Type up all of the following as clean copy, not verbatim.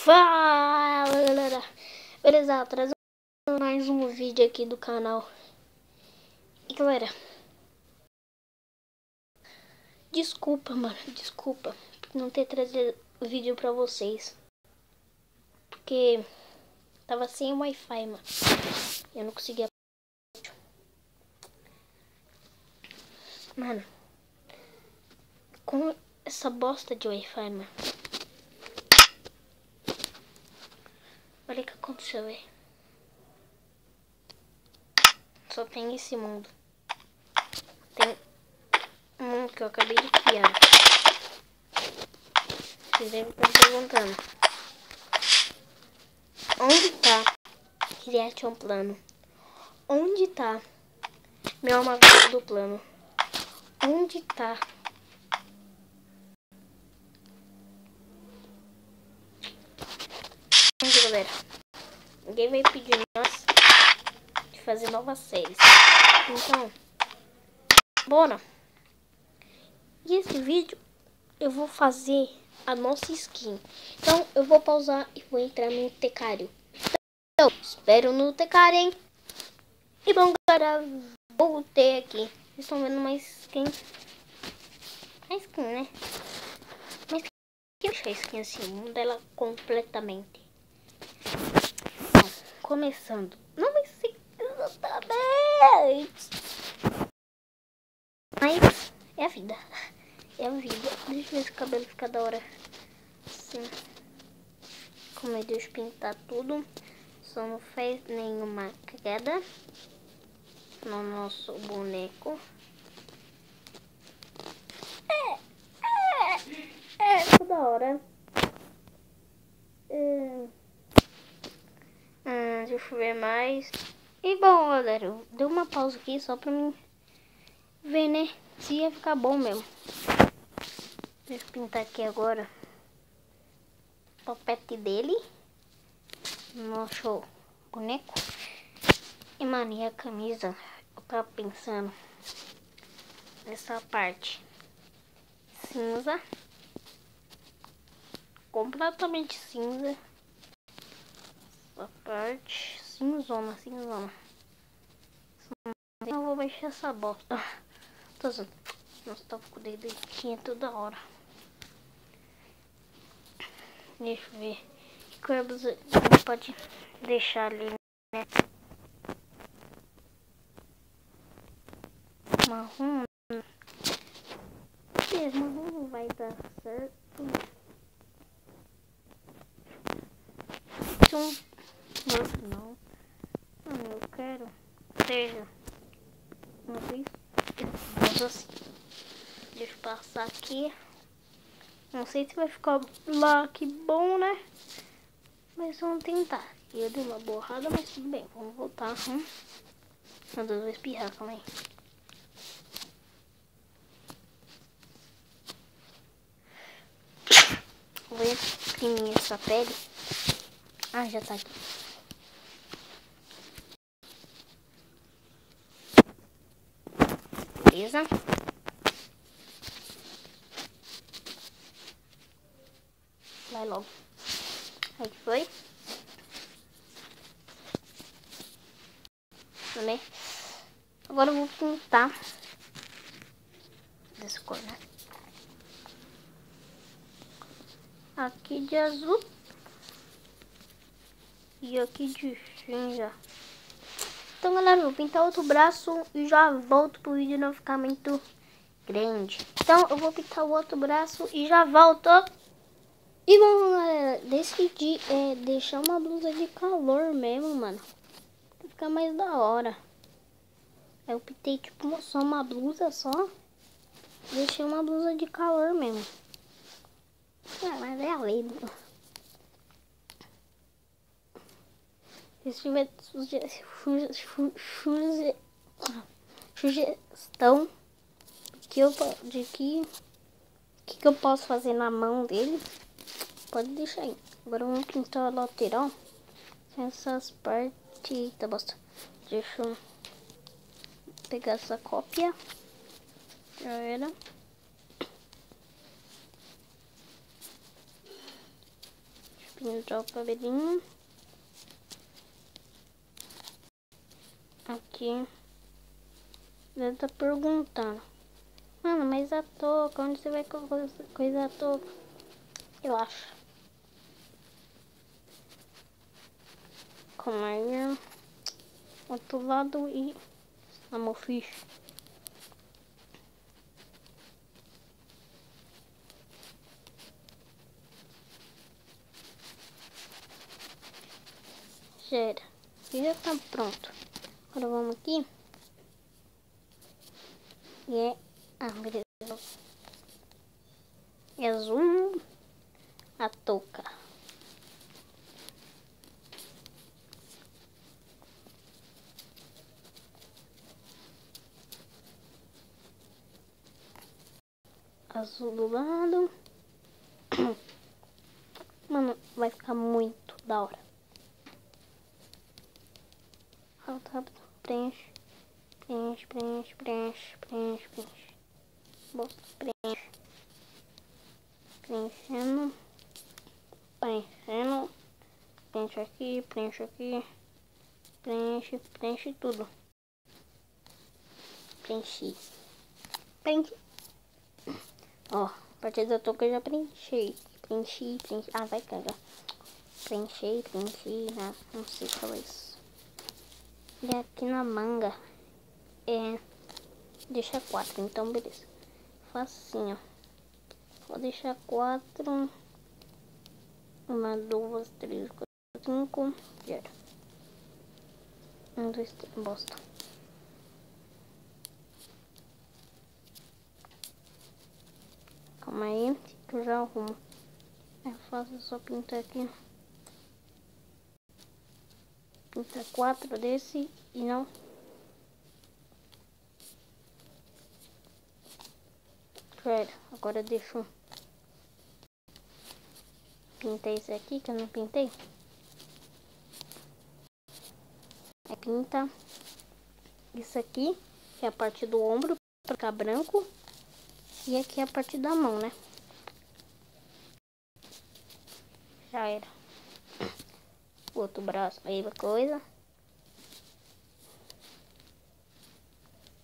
Fala galera, beleza? Trazendo mais um vídeo aqui do canal. E galera, desculpa por não ter trazido o vídeo pra vocês, porque tava sem Wi-Fi, mano. Eu não conseguia. Mano, com essa bosta de Wi-Fi, mano. Olha o que aconteceu, velho. Só tem esse mundo. Tem um que eu acabei de criar. Vocês devem estar perguntando: onde tá Creation Plano? Onde tá meu amado do plano? Onde tá? Onde, galera? Ninguém vai pedir nós de fazer novas séries. Então, bora. E esse vídeo eu vou fazer a nossa skin. Então, eu vou pausar e vou entrar no Tecário. Então, espero no Tecário, hein? E bom, galera, voltei aqui. Vocês estão vendo uma skin. A skin, né? Mas que deixa a skin assim, muda ela completamente. Bom, começando. Não vai ser exatamente, mas é a vida. É a vida. Deixa eu ver se o cabelo fica da hora. Assim. Como é Deus pintar tudo. Só não fez nenhuma queda no nosso boneco. Ficou da hora. Deixa eu ver mais. E bom, galera, eu dei uma pausa aqui só pra mim ver, né, se ia ficar bom mesmo. Deixa eu pintar aqui agora o topete dele, nosso boneco. E mano, e a camisa, eu tava pensando nessa parte cinza, completamente cinza. Essa parte cinzona. Eu vou mexer essa bosta. Tô usando. Nossa, tá com o dedo aqui toda hora. Deixa eu ver. Que cor você pode deixar ali, né? Marrom. Marrom não vai dar certo. Não. Mano, eu quero que seja. Não sei se assim. Deixa eu passar aqui. Não sei se vai ficar lá que bom, né? Mas vamos tentar. Eu dei uma borrada, mas tudo bem. Vamos voltar. Meu Deus, vou espirrar, calma aí. Vou imprimir essa pele. Ah, já tá aqui. Beleza? Vai logo. Aí foi. Né? Agora eu vou pintar dessa cor, né? Aqui de azul. E aqui de cinza. Então, galera, eu vou pintar outro braço e já volto pro vídeo não ficar muito grande. Então, eu vou pintar o outro braço e já volto. E bom, galera, decidi deixar uma blusa de calor mesmo, mano. Pra ficar mais da hora. Aí eu pintei tipo só uma blusa só. Deixei uma blusa de calor mesmo. Mas é a lei. Se tiver sugestão que que eu posso fazer na mão dele, pode deixar aí. Agora vamos pintar a lateral. Essas partes. Eita, bosta. Deixa eu pegar essa cópia. Já era. Deixa eu Pintar o cabelinho. Aqui. Ele tá perguntando. Mano, mas a touca, onde você vai coisar a touca? Eu acho. Como é? Outro lado e amor fixe. Já tá pronto. Agora vamos aqui. E é... Ah, beleza. É azul a touca. Azul do lado. Mano, vai ficar muito da hora. Rápido. Preenche. Bota, preenche. Preenchendo. Preenche aqui. Preenche tudo. Preenchi. Ó, a partir da touca eu já preenchi. Ah, vai cagar. Preenchi. Ah, não sei falar isso. E aqui na manga é... Deixa 4, então beleza. Facinho, ó. Vou deixar 4. 1, 2, 3, 4, 5. Já era. 1, 2, 3. Bosta. Calma aí, que eu já arrumo. É fácil, só pintar aqui. Pintar 4 desse e não. Sério, agora deixa eu pintar esse aqui que eu não pintei. É pinta isso aqui, que é a parte do ombro, pra ficar branco. E aqui é a parte da mão, né? Já era. Outro braço, aí a coisa.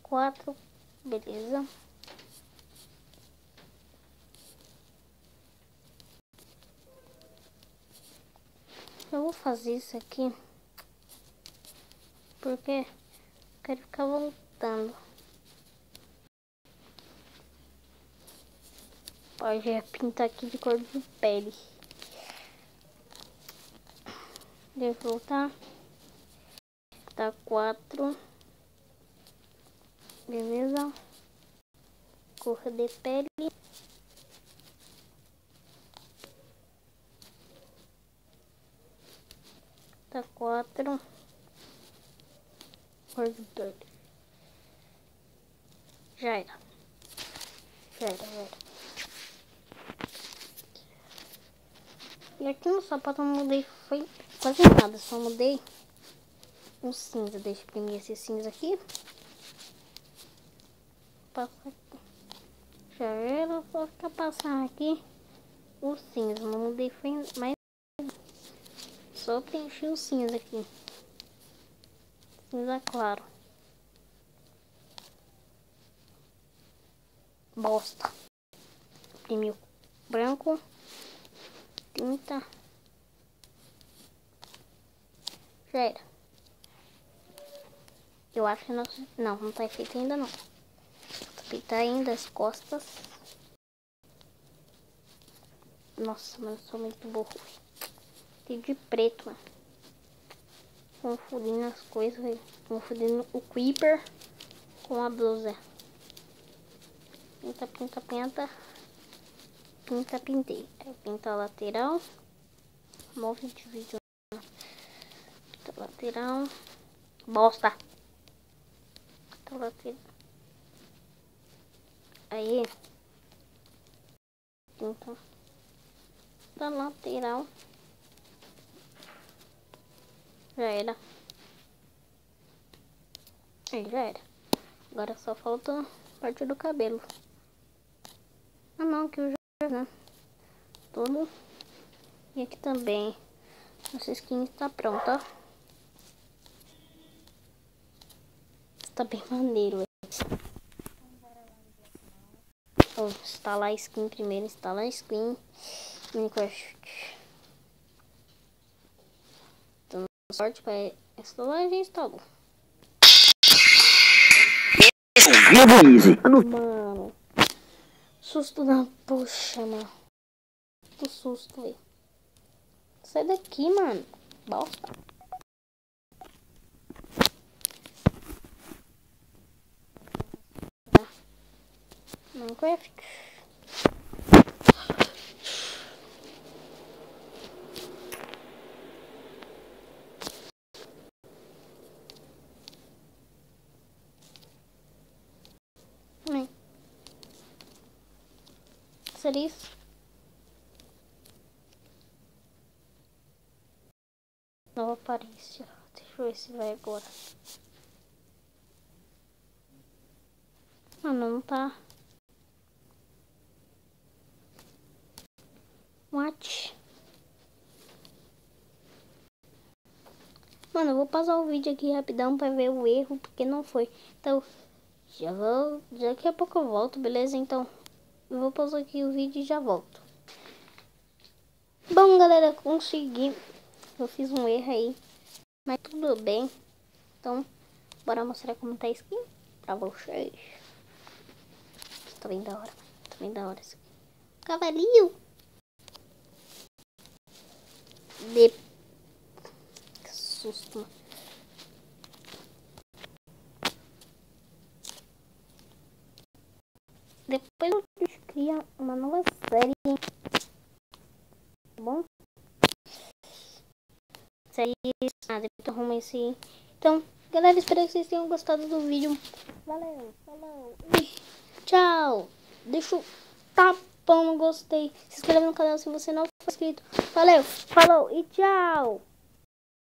4, beleza. Eu vou fazer isso aqui porque eu quero ficar voltando. Pode pintar aqui de cor de pele. Deixa eu voltar. Tá 4. Beleza. Cor de pele. Tá 4. Cor de pele. Já era. E aqui no sapato eu não mudei, foi quase nada, só mudei o cinza. Deixa eu imprimir esse cinza aqui. Passa aqui. Já era, só ficar passando aqui o cinza. Não mudei, foi mais. Só preenchi o cinza aqui. Cinza claro. Bosta. Imprimiu branco. Tinta. Já era. Eu acho que não tá feito ainda não. Vou pintar ainda as costas. Nossa, mas eu sou muito burro. Fiquei de preto, mano. Confundindo as coisas, velho. Confundindo o Creeper com a blusa. Pintei. Aí pinta a lateral. Move de vídeo. Pinta a lateral. Bosta. Pinta a lateral. Aí. Pinta da lateral. Já era. Aí já era. Agora só falta a parte do cabelo. Ah não, que eu já, né? Todo E aqui também. Nossa skin está pronta, ó. Está bem maneiro. Ó, instalar a skin primeiro. Instalar a skin. Minecraft. Dando sorte para instalar, a gente instalou. Mano. Susto na puxa, mano. Que susto, velho. Sai daqui, mano. Bosta. Minecraft. Seria isso? Nova aparência. Deixa eu ver se vai agora. Mano, não tá. What? Mano, eu vou pausar o vídeo aqui rapidão pra ver o erro, porque não foi. Então, daqui a pouco eu volto, beleza? Então, eu vou pausar aqui o vídeo e já volto. Bom, galera, consegui. Eu fiz um erro aí, mas tudo bem. Então, bora mostrar como tá a skin pra vocês. Tá bem da hora, tá bem da hora isso aqui. Cavalinho! Que susto. Depois eu crio uma nova série, tá bom? Série, depois eu arrumo esse. Então, galera, espero que vocês tenham gostado do vídeo. Valeu, falou e tchau. Deixa o tapão no gostei. Se inscreva no canal se você não for inscrito. Valeu, falou e tchau.